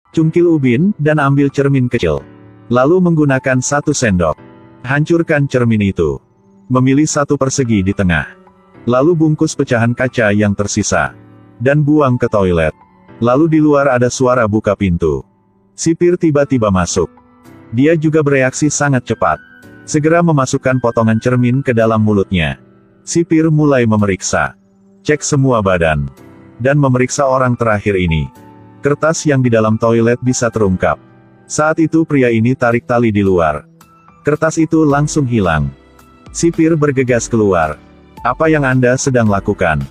Cungkil ubin, dan ambil cermin kecil. Lalu menggunakan 1 sendok. Hancurkan cermin itu. Memilih 1 persegi di tengah. Lalu bungkus pecahan kaca yang tersisa. Dan buang ke toilet. Lalu di luar ada suara buka pintu. Sipir tiba-tiba masuk. Dia juga bereaksi sangat cepat. Segera memasukkan potongan cermin ke dalam mulutnya. Sipir mulai memeriksa. Cek semua badan. Dan memeriksa orang terakhir ini. Kertas yang di dalam toilet bisa terungkap. Saat itu pria ini tarik tali di luar. Kertas itu langsung hilang. Sipir bergegas keluar. Apa yang Anda sedang lakukan?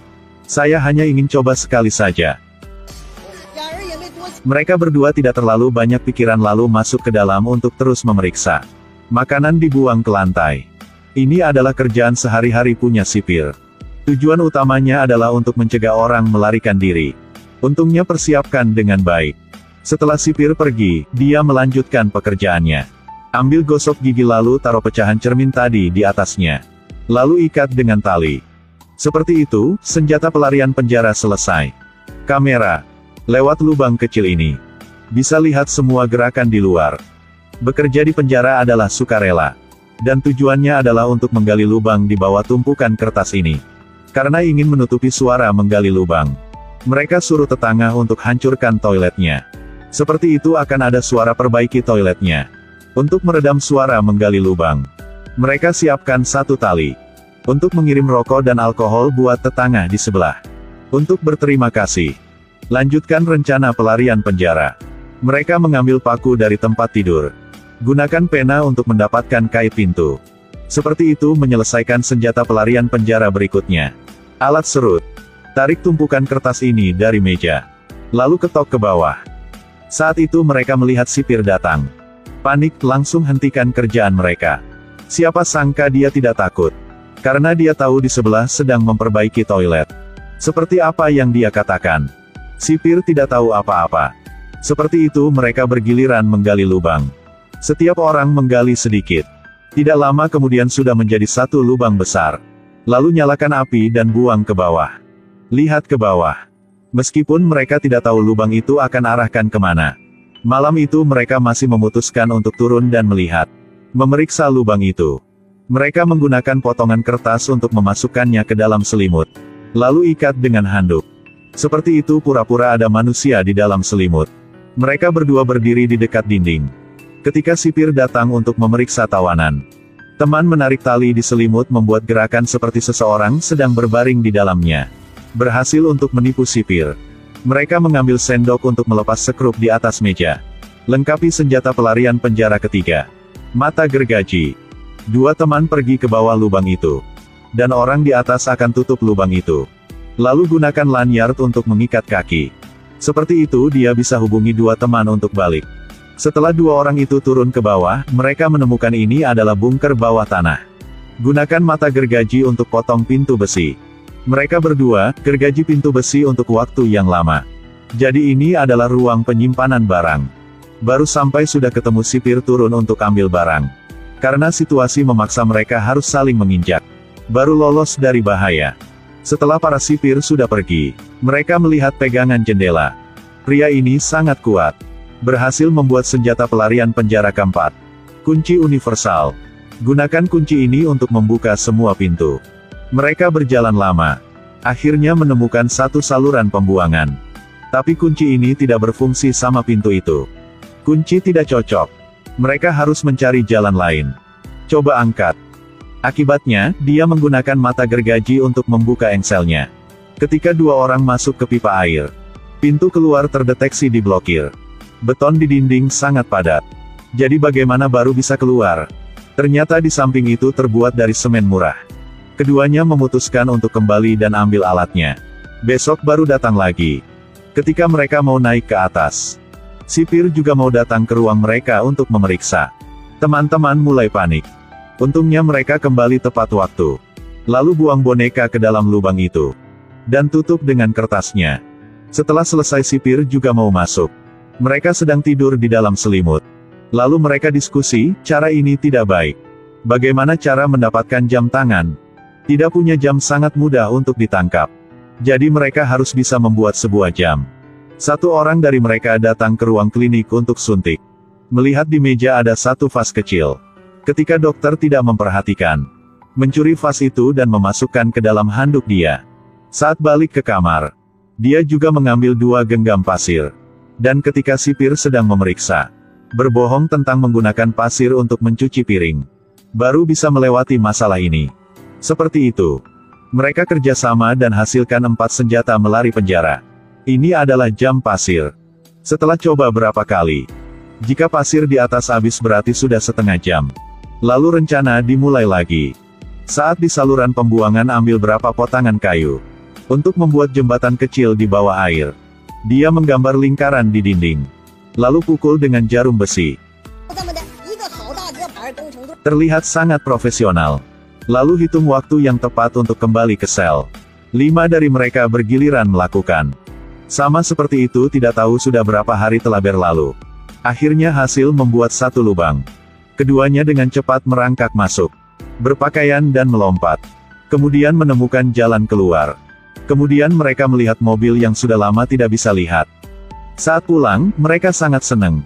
Saya hanya ingin coba sekali saja. Mereka berdua tidak terlalu banyak pikiran lalu masuk ke dalam untuk terus memeriksa. Makanan dibuang ke lantai. Ini adalah kerjaan sehari-hari punya sipir. Tujuan utamanya adalah untuk mencegah orang melarikan diri. Untungnya persiapkan dengan baik. Setelah sipir pergi, dia melanjutkan pekerjaannya. Ambil gosok gigi lalu taruh pecahan cermin tadi di atasnya. Lalu ikat dengan tali. Seperti itu, senjata pelarian penjara selesai. Kamera. Lewat lubang kecil ini. Bisa lihat semua gerakan di luar. Bekerja di penjara adalah sukarela. Dan tujuannya adalah untuk menggali lubang di bawah tumpukan kertas ini. Karena ingin menutupi suara menggali lubang. Mereka suruh tetangga untuk hancurkan toiletnya. Seperti itu akan ada suara perbaiki toiletnya. Untuk meredam suara menggali lubang. Mereka siapkan 1 tali. Untuk mengirim rokok dan alkohol buat tetangga di sebelah. Untuk berterima kasih. Lanjutkan rencana pelarian penjara. Mereka mengambil paku dari tempat tidur. Gunakan pena untuk mendapatkan kait pintu. Seperti itu menyelesaikan senjata pelarian penjara berikutnya. Alat serut. Tarik tumpukan kertas ini dari meja. Lalu ketok ke bawah. Saat itu mereka melihat sipir datang. Panik, langsung hentikan kerjaan mereka. Siapa sangka dia tidak takut. Karena dia tahu di sebelah sedang memperbaiki toilet. Seperti apa yang dia katakan. Sipir tidak tahu apa-apa. Seperti itu mereka bergiliran menggali lubang. Setiap orang menggali sedikit. Tidak lama kemudian sudah menjadi 1 lubang besar. Lalu nyalakan api dan buang ke bawah. Lihat ke bawah. Meskipun mereka tidak tahu lubang itu akan arahkan kemana. Malam itu mereka masih memutuskan untuk turun dan melihat. Memeriksa lubang itu. Mereka menggunakan potongan kertas untuk memasukkannya ke dalam selimut. Lalu ikat dengan handuk. Seperti itu pura-pura ada manusia di dalam selimut. Mereka berdua berdiri di dekat dinding. Ketika sipir datang untuk memeriksa tawanan. Teman menarik tali di selimut membuat gerakan seperti seseorang sedang berbaring di dalamnya. Berhasil untuk menipu sipir. Mereka mengambil sendok untuk melepas sekrup di atas meja. Lengkapi senjata pelarian penjara ketiga. Mata gergaji. 2 teman pergi ke bawah lubang itu. Dan orang di atas akan tutup lubang itu. Lalu gunakan lanyard untuk mengikat kaki. Seperti itu dia bisa hubungi 2 teman untuk balik. Setelah 2 orang itu turun ke bawah, mereka menemukan ini adalah bunker bawah tanah. Gunakan mata gergaji untuk potong pintu besi. Mereka berdua, gergaji pintu besi untuk waktu yang lama. Jadi ini adalah ruang penyimpanan barang. Baru sampai sudah ketemu sipir turun untuk ambil barang. Karena situasi memaksa mereka harus saling menginjak. Baru lolos dari bahaya. Setelah para sipir sudah pergi, mereka melihat pegangan jendela. Pria ini sangat kuat. Berhasil membuat senjata pelarian penjara keempat. Kunci universal. Gunakan kunci ini untuk membuka semua pintu. Mereka berjalan lama. Akhirnya menemukan 1 saluran pembuangan. Tapi kunci ini tidak berfungsi sama pintu itu. Kunci tidak cocok. Mereka harus mencari jalan lain. Coba angkat. Akibatnya, dia menggunakan mata gergaji untuk membuka engselnya. Ketika 2 orang masuk ke pipa air. Pintu keluar terdeteksi diblokir. Beton di dinding sangat padat. Jadi bagaimana baru bisa keluar? Ternyata di samping itu terbuat dari semen murah. Keduanya memutuskan untuk kembali dan ambil alatnya. Besok baru datang lagi. Ketika mereka mau naik ke atas. Sipir juga mau datang ke ruang mereka untuk memeriksa. Teman-teman mulai panik. Untungnya mereka kembali tepat waktu. Lalu buang boneka ke dalam lubang itu. Dan tutup dengan kertasnya. Setelah selesai sipir juga mau masuk. Mereka sedang tidur di dalam selimut. Lalu mereka diskusi, cara ini tidak baik. Bagaimana cara mendapatkan jam tangan? Tidak punya jam sangat mudah untuk ditangkap. Jadi mereka harus bisa membuat sebuah jam. Satu orang dari mereka datang ke ruang klinik untuk suntik. Melihat di meja ada satu vas kecil. Ketika dokter tidak memperhatikan, mencuri vas itu dan memasukkan ke dalam handuk dia. Saat balik ke kamar, dia juga mengambil 2 genggam pasir. Dan ketika sipir sedang memeriksa, berbohong tentang menggunakan pasir untuk mencuci piring, baru bisa melewati masalah ini. Seperti itu, mereka kerjasama dan hasilkan 4 senjata melari penjara. Ini adalah jam pasir. Setelah coba berapa kali, jika pasir di atas habis berarti sudah setengah jam. Lalu rencana dimulai lagi. Saat di saluran pembuangan ambil berapa potongan kayu untuk membuat jembatan kecil di bawah air. Dia menggambar lingkaran di dinding, lalu pukul dengan jarum besi. Terlihat sangat profesional. Lalu hitung waktu yang tepat untuk kembali ke sel. 5 dari mereka bergiliran melakukan. Sama seperti itu, tidak tahu sudah berapa hari telah berlalu. Akhirnya hasil membuat 1 lubang. Keduanya dengan cepat merangkak masuk, berpakaian dan melompat. Kemudian menemukan jalan keluar. Kemudian mereka melihat mobil yang sudah lama tidak bisa lihat. Saat pulang, mereka sangat senang.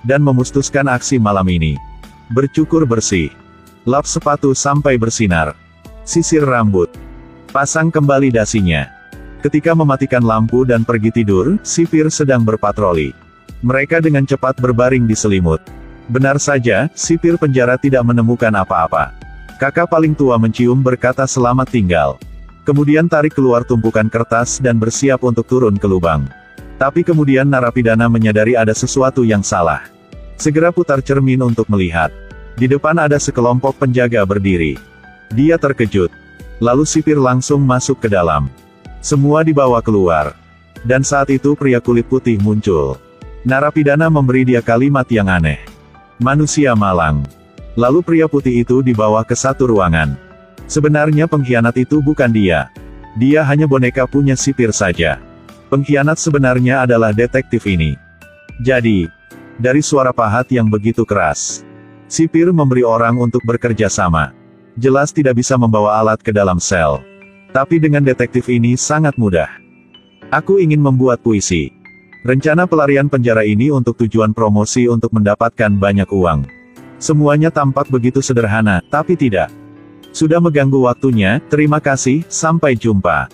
Dan memutuskan aksi malam ini. Bercukur bersih. Lap sepatu sampai bersinar. Sisir rambut. Pasang kembali dasinya. Ketika mematikan lampu dan pergi tidur, sipir sedang berpatroli. Mereka dengan cepat berbaring di selimut. Benar saja, sipir penjara tidak menemukan apa-apa. Kakak paling tua mencium berkata selamat tinggal. Kemudian tarik keluar tumpukan kertas dan bersiap untuk turun ke lubang. Tapi kemudian narapidana menyadari ada sesuatu yang salah. Segera putar cermin untuk melihat. Di depan ada sekelompok penjaga berdiri. Dia terkejut. Lalu sipir langsung masuk ke dalam. Semua dibawa keluar. Dan saat itu pria kulit putih muncul. Narapidana memberi dia kalimat yang aneh. Manusia malang. Lalu pria putih itu dibawa ke satu ruangan. Sebenarnya pengkhianat itu bukan dia. Dia hanya boneka punya sipir saja. Pengkhianat sebenarnya adalah detektif ini. Jadi, dari suara pahat yang begitu keras, sipir memberi orang untuk bekerja sama. Jelas tidak bisa membawa alat ke dalam sel. Tapi dengan detektif ini sangat mudah. Aku ingin membuat puisi. Rencana pelarian penjara ini untuk tujuan promosi untuk mendapatkan banyak uang. Semuanya tampak begitu sederhana, tapi tidak. Sudah mengganggu waktunya, terima kasih, sampai jumpa.